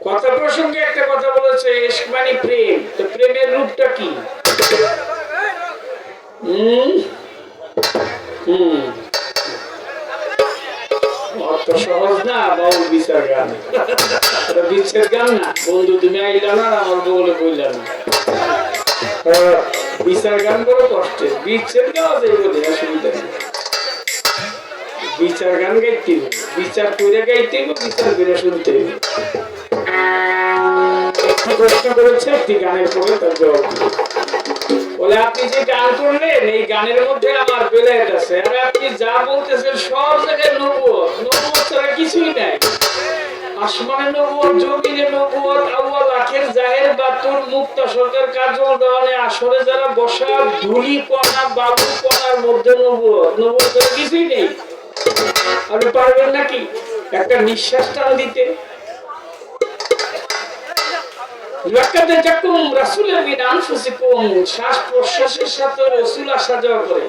কথা প্রসঙ্গে একটা কথা বলেছে, ইশক মানে প্রেম। তো প্রেমের রূপটা কি? হুম হুম অত সহজ না। বাউল বিচার গান, বিচ্ছেদ গান না। বন্ধু তুমি আইলা না, আমার বলে কইলা না। বিচার গান বড় কষ্টের। বিচ্ছেদ গাওয়া যায় বলে অসুবিধা নেই। বিচার গান গাইতে হবে, বিচার করে গাইতে হবে, বিচার করে শুনতে হবে। একটি প্রশ্ন করেছে, একটি গানের পরে তার জবাব বলে, আপনি যে গান করলেন এই গানের মধ্যে আমার বেলায়েত আছে, আর আপনি যা বলতেছেন সব জায়গায় নবুয়ত। নবুয়ত ছাড়া কিছুই নাই। আসমানে নবুয়ত, জমিনে নবুয়ত, আউয়াল আখের জাহের বাতুর মুক্তা সরকার কাজল দেওয়ানে আসরে যারা বসা ধুলি কণা বাবু কণার মধ্যে নবুয়ত। নবুয়ত ছাড়া কিছুই নেই। আপনি পারবেন নাকি একটা নিঃশ্বাস টান দিতে? শ্বাস প্রশ্বাসের সাথে রাসূল আসা যাওয়া করে।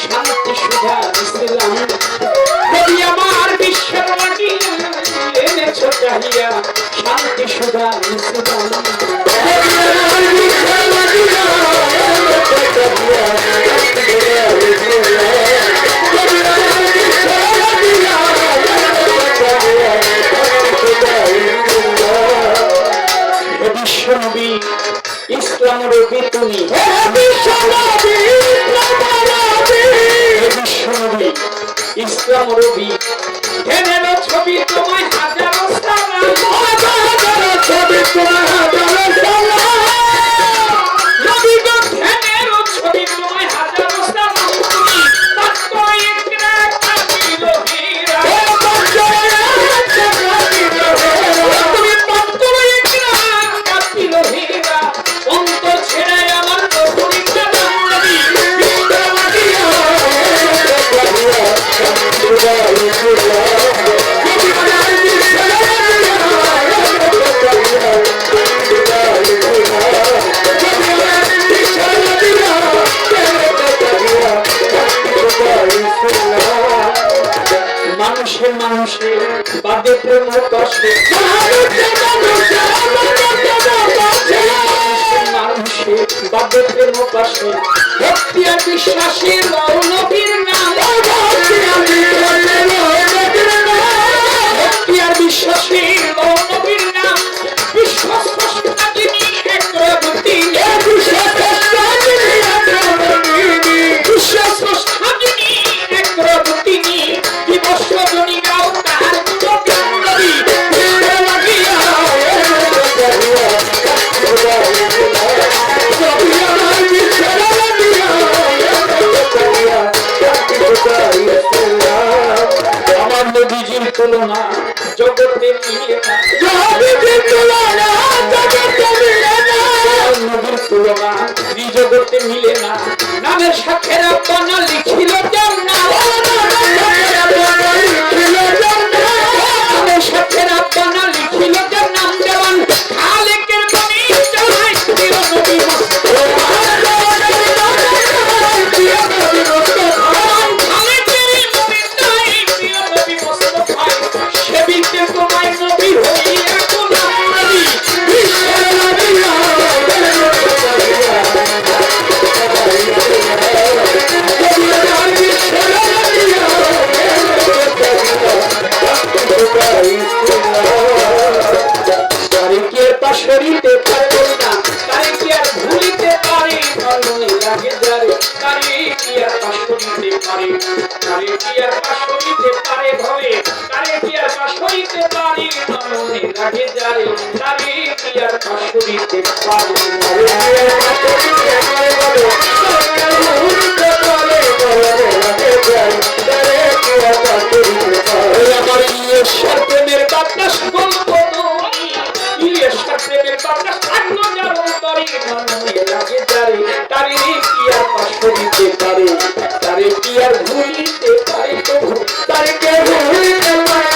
শান্তি সুধা ইসলাম নবী আমার বিশ্বের লাগিয়া এনেছো চাহিয়া, শান্তি সুধা ইসলাম বিশ্বনবী ইসলাম রবি তুমি, বিশ্বনবী ইসলাম রবি ধ্যানের ছবি তোমায় হাজারো সালাম, ছবি তোমায় হাজারো সালাম, নবী গো ধ্যানের ছবি তোমায় হাজারো সালাম। তুমি পাত্র একরা কাবিল হীরা, তুমি পাত্র একরা কাবিল হীরা, অন্তর ছেড়ে আমার নবী কালাম নবী মানুষের মানুষের বাদে প্রেম কষ্টে, মানুষের বাদে প্রেম কষ্টে ভক্তি আর বিশ্বাসের নবীর নাম, ভক্তি আর বিশ্বাসের নবীর নাম, বিশ্বস্রষ্টা যিনি একরবতী, বিশ্বস্রষ্টা যিনি একরবতী, দিবস রজনী গাও তাহার গুণগান নবী আমার নবীজির তুলনা জগতে মিলে না, নবীর তুলনা জগতে মিলে না। নামের সাথে রাব্বানা লিখিল জান্নাত, নামের সাথে রাব্বানা লিখিল জান্নাত, দেওয়ান খালেকের বাণী চালায় প্রিয় নবী সেবিতে তোমায় নবী হইয়া গোলাম নবী তারে কি আর পাশরিতে পারবো না, তারে কি আর ভুলিতে পারি, মনে লাগে যারে তারে কি আর পাশরিতে পারে, তারে কি আর পাশরিতে পারে ভবে, তারে কি আর পাশরিতে পারি, মনে লাগে যারে তারে কি আর পাশরিতে পারে, আমার ঈশ্বর প্রেমের বাতাস বলবো ঈশ্বর প্রেমের বাতাস থাকলো যার অন্তরে, মনে লাগে যারে তারে কি আর পাশরিতে পারে, তারে কি আর ভুলিতে পারে, তারে কে ভুলিতে পারে,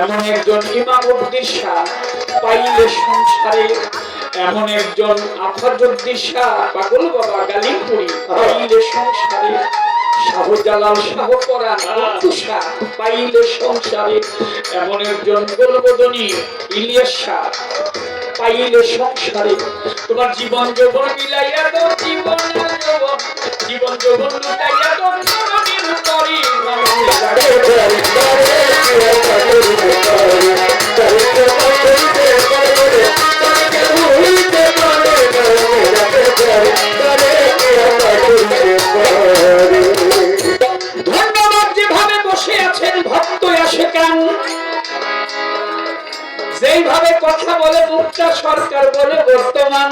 এমন একজন ইমামউদ্দিন শাহ পাইলে সংসারে, এমন একজন আফাজউদ্দিন শাহ পাগল বাবা গালিমপুরি পাইলে সংসারে, শাহজালাল শাহ পরাণ শাহ পাইলে সংসারে, এমন একজন গোলবদনী ইলিয়াস শাহ পাইলে সংসারে। তোমার জীবন যৌবন বিলাইয়া দাও, জীবন যৌবন, জীবন যৌবন লুটাইয়া দাও নরকের তরি। ধন্যবাদ। যেভাবে বসে আছেন ভক্ত আসে কেন, যেইভাবে কথা বলে মুক্তা সরকার বলে বর্তমান।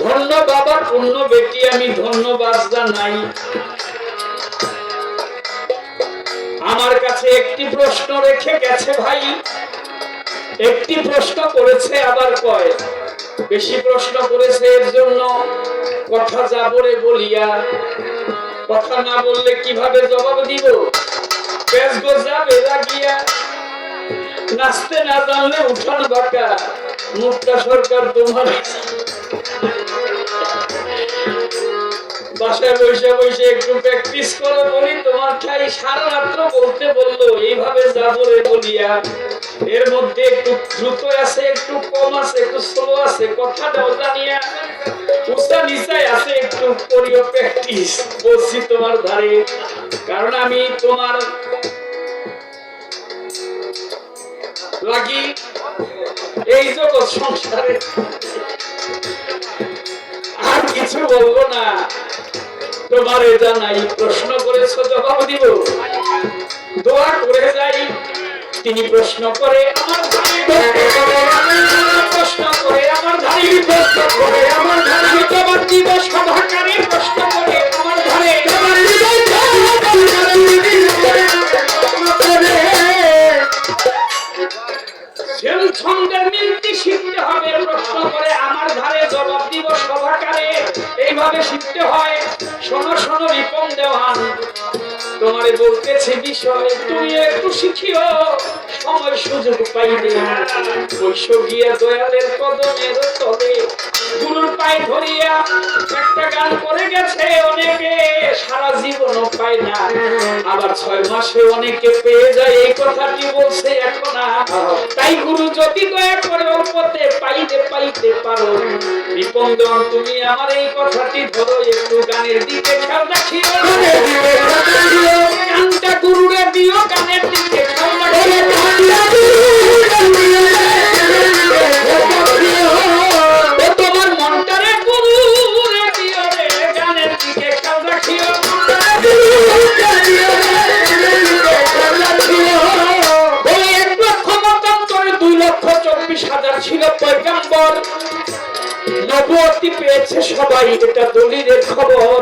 ধন্য বাবা পূর্ণ বেটি, আমি ধন্যবাদ জানাই। আমার কাছে একটি প্রশ্ন রেখে গেছে ভাই, একটি প্রশ্ন করেছে আবার কয় বেশি প্রশ্ন করেছে, এর জন্য কথা যাবরে বলিয়া, কথা না বললে কিভাবে জবাব দিব? পেশ গোজা বেজা গিয়া, নাচতে না জানলে উঠান বাঁকা। মুক্তা সরকার তোমার বাসায় বসে বসে একটু প্র্যাকটিস করো বলি, তোমার ঠাই সারা রাত্র বলতে বললো এইভাবে যাবরে বলিয়া। এর মধ্যে একটু দ্রুত আছে, একটু কম আছে, একটু স্লো আছে, কথাটাও জানিয়া উচ্চা নিচায় আছে, একটু করিও প্র্যাকটিস বলছি তোমার ধারে। কারণ আমি তোমার লাগি এই জগৎ সংসারে আর কিছু বলবো না। তোমারে জানাই, প্রশ্ন করেছো জবাব দিব, দোয়া করে যাই। তিনি প্রশ্ন করে আমার ধারে, প্রশ্ন করে আমার ধারে, প্রশ্ন করে আমার ধারে, জবাব দিব সভাকারে, প্রশ্ন করে আমার ধারে, ছন্দের মিলতি শিখতে হবে। প্রশ্ন করে আমার ধারে, জবাব দিব সভাকারে, এইভাবে শিখতে হয়। শোনো শোনো রিপন দেওয়ান, তোমারে বলতেছি বিষয়, তুমি একটু শিখিও। সময় সুযোগ পাইলে বৈশ গিয়া দয়ালের কদমের তলে, গুরুর পায়ে ধরিয়া একটা গান করে গেছে অনেকে, সারা জীবনও পায় না, আবার 6 মাসে অনেকে পেয়ে যায়। এই কথাটি বলছে এখন। তাই গুরু যদি দয়া করে অল্পতে পাইতে পাইতে পারো, রিপন দেওয়ান তুমি আমার এই কথাটি ধরো, একটু গানের দিকে খেয়াল রাখিও। গানটা গুরুরে দিও, গানের দিকে খেয়াল রাখিও। তোমার মনটারে গুরুরে দিও রে, গানের দিকে খেয়াল রাখিও। ওই 1 লক্ষ মতান্তরে 2 লক্ষ 24,000 ছিল পয়গম্বর, নবুয়তি পেয়েছে সবাই, এটা দলিলের খবর।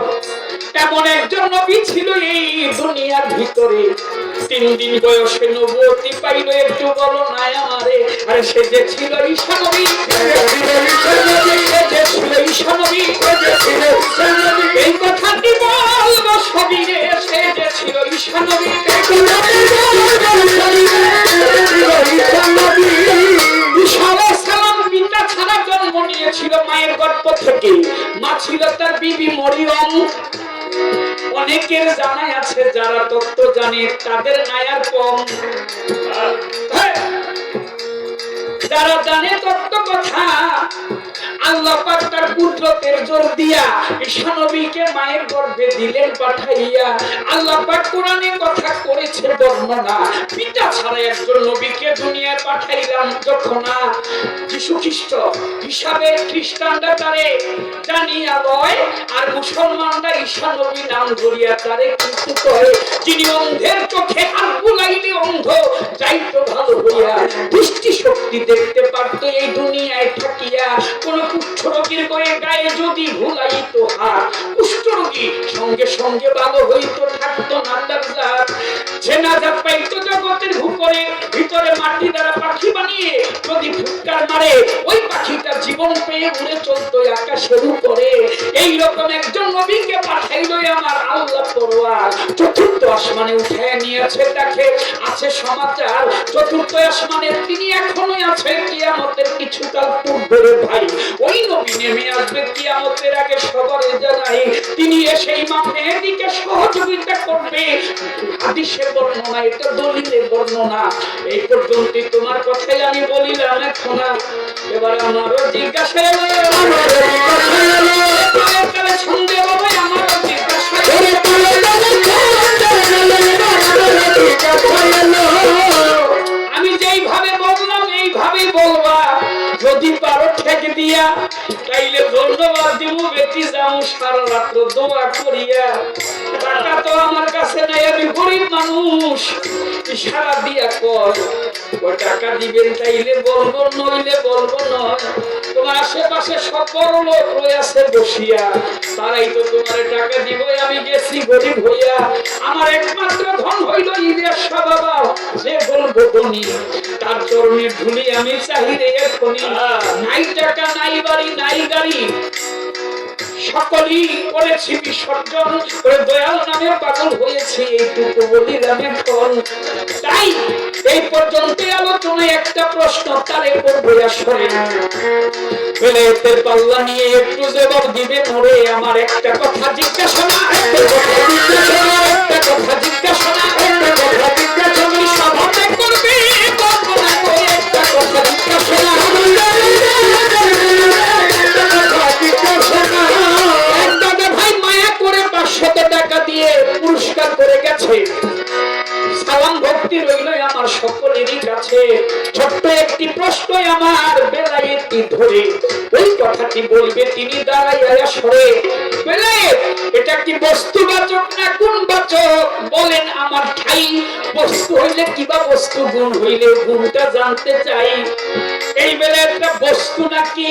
এমন একজন নবী ছিল এই দুনিয়ার ভিতরে, 3 দিন বয়সে নবুয়তি পাইল। একটু বলো না আমারে, আরে সে যে ছিল ঈসা নবী, এই কথাটি বলবো সবিরে, সে যে ছিল ঈসা নবী। ঈসা আলাইহিস সালাম পিতা ছাড়া জন্ম নিয়েছিল মায়ের গর্ভ থেকে। মা ছিল তার বিবি মরিয়ম। অনেকের জানাই আছে, যারা তত্ত্ব জানে তাদের নায়ার কম। যারা জানে তত্ত্ব কথা, আল্লাহ পাক তার কুদরতের জোর দিয়া ঈসা নবীকে মায়ের গর্ভে দিলেন পাঠাইয়া। আল্লাহ পাক কোরআনে কথা করেছে বর্ণনা, পিতা ছাড়া একজন নবীকে দুনিয়ায় পাঠাইলাম যখন, যিশু খ্রিস্ট হিসাবে খ্রিস্টানরা তারে জানিয়া লয়, আর মুসলমানরা ঈসা নবী নাম ধরিয়া তারে কিন্তু কয়। যিনি অন্ধের চোখে হাত বুলাইলে অন্ধ যাইতো ভালো হইয়া, দৃষ্টি শক্তি দেখতে পারতো এই দুনিয়ায় থাকিয়া। কোন কুষ্ঠরোগীর গায়ে যদি ভুলাইতো হাত, কুষ্ঠরোগী সঙ্গে সঙ্গে ভালো হইতো, থাকতো না তার জাত। যে নাজাত পাইতো জগতের উপরে ভিতরে মাটি দ্বারা পাখি বানাই নিয়ে যদি ফুৎকার মারে ওই পাখিটা জীবন পেয়ে উড়ে চলতো আকাশের উপরে। এইরকম একজন নবীকে পাঠাইলো আমার আল্লাহ পরওয়ার। চতুর্থ আসমানে উঠায় নিয়েছে তাকে। আছে সমাচার চতুর্থ আসমানে তিনি এখনো আছে কিয়ামতের কিছুকাল পূর্বে রে ভাই। ওই নবী নেমে আসবে কিয়ামতের আগে সবার জানাই। তিনি এসে ইমাম মেহেদীকে সহযোগিতা করবে। হাদিসে বর্ণনা, এটা দলিলে বর্ণনা। এই পর্যন্ত তোমার কথাই আমি বলিলাম এখন। এবার আমারও জিজ্ঞাসা ছন্দে বাবা আমারও জিজ্ঞাসা আমি যেইভাবে বললাম এইভাবেই বলবা। যদি পারো ঠেক দিয়া তাইলে ধন্যবাদ দিব, বেটি যাও সারা রাত্র দোয়া করিয়া। টাকা তো আমার কাছে নাই, আমি গরিব মানুষ। ইশারা দিয়া কর ওই টাকা দিবেন তাইলে বলবো, নইলে বলবো নয়। তোমার আশেপাশে সব বড় লোক রয়েছে বসিয়া, তারাই তো তোমার টাকা দিব। আমি গেছি গরিব হইয়া, আমার একমাত্র ধন হইল ইলিয়াস বাবা। যে বলবো ধনী তার চরণের ধুলি আমি চাহি রে এখনই। নাই টাকা, নাই বাড়ি, নাই গাড়ি, সকলেই করেছি বিসর্জন করে দয়াল নামে পাগল হয়েছি, এইটুকু বলিলাম এখন। তাই এই পর্যন্ত আলোচনায় একটা প্রশ্ন তারে করবো আসলে বেলায়েতের পাল্লা নিয়ে একটু জবাব দিবে মোরে। আমার একটা কথা জিজ্ঞাসা না, একটা কথা জিজ্ঞাসা না, একটা কথা জিজ্ঞাসা না, একটা কথা জিজ্ঞাসা না, সভাতে করবে করবো না করে একটা কথা জিজ্ঞাসা না। পুরস্কার করে গেছে, সালাম ভক্তি রইল আমার সকলেরই কাছে। ছোট্ট একটি প্রশ্ন আমার বেলায়েতি ধরে, ওই কথাটি বলবে তিনি দাঁড়াইয়া সরে। বেলায়েত এটা কি বস্তুবাচক না গুণবাচক বলেন আমার ঠাই। বস্তু হইলে কিবা বস্তু, গুণ হইলে গুণটা জানতে চাই। এই বেলায়েতটা বস্তু নাকি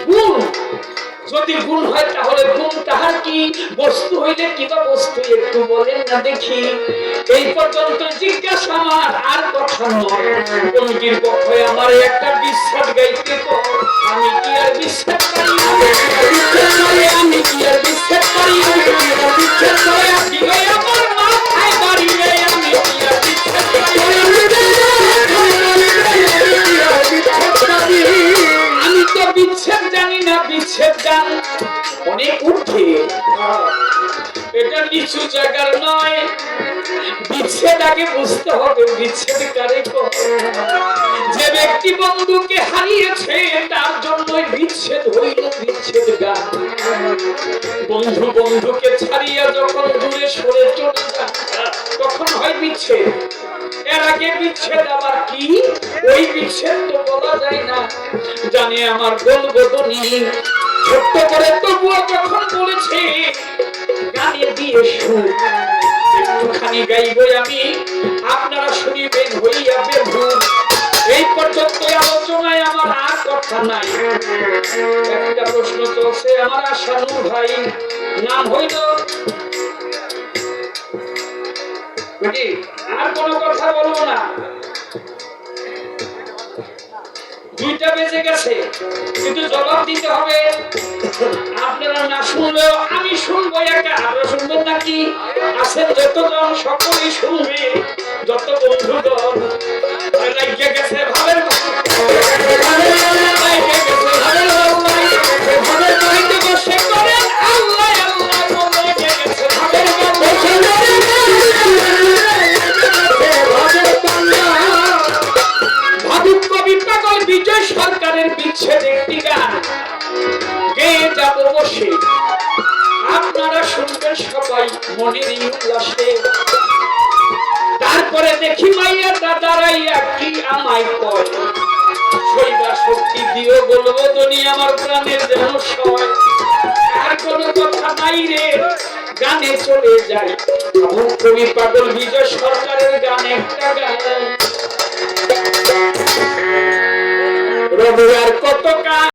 গুণ? যদি গুণ হয় তাহলে গুণ তাহার কি? বস্তু হইলে কিবা বস্তু একটু বলেন না দেখি। এই পর্যন্ত জিজ্ঞাসা আমার, আর কথা নয়। কমিটির পক্ষে আমার একটা বিশ্বাস গাইতে কর। আমি কি আর বিশ্বাস করি? আমি কি আর বিশ্বাস করি? আমার মাথায় বাড়িয়ে আমি কি আর বিশ্বাস করি? আমি তো বিচ্ছেদ জানি না, বিচ্ছেদ জান অনেক উঠে, এটা নিচু জায়গার নয়। বিচ্ছেদ আগে বুঝতে হবে বিচ্ছেদ কারে করে। যে ব্যক্তি বন্ধুকে হারিয়েছে তার জন্যই বিচ্ছেদ হইল বিচ্ছেদ গান। বন্ধু বন্ধুকে ছাড়িয়া যখন দূরে সরে চলে যায় তখন হয় বিচ্ছেদ। এর আগে বিচ্ছেদ আবার কি? ওই বিচ্ছেদ তো বলা যায় না। জানি আমার বলবো তো নেই ছোট্ট করে, তবুও যখন বলেছে গানে দিয়ে সুর একটুখানি গাইব আমি, আপনারা শুনিবেন হইয়া বেভুর। এই পর্যন্ত আলোচনায় আমার আর কথা নাই। একটা প্রশ্ন চলছে আমার আশানু ভাই, নাম হইল আর কোনো কথা বলবো না। 2টা বেজে গেছে, কিন্তু জবাব দিতে হবে। আপনারা না শুনলেও আমি শুনবো একা। আপনারা শুনবেন নাকি? আছেন যতজন সকলেই শুনবে, যত বন্ধুগণ লাগিয়ে গেছে ভাবের বসে করেন আল্লাহ আল্লাহ বলে গেছে ভাবের ভাবুক কবি পাগল বিজয় সরকারের বিচ্ছেদ একটি গান গেয়ে যাবো বসে। আপনারা শুনবেন সবাই মনের উল্লাসে। তারপরে দেখি মাইয়া দাদারাইয়া কি আমায় কয়, শৈবা শক্তি দিও বলবো দনি আমার প্রাণের যেন সয়। আর কোনো কথা নাই রে, গানে চলে যাই। কবি পাগল বিজয় সরকারের গান একটা গান। রবি আর কত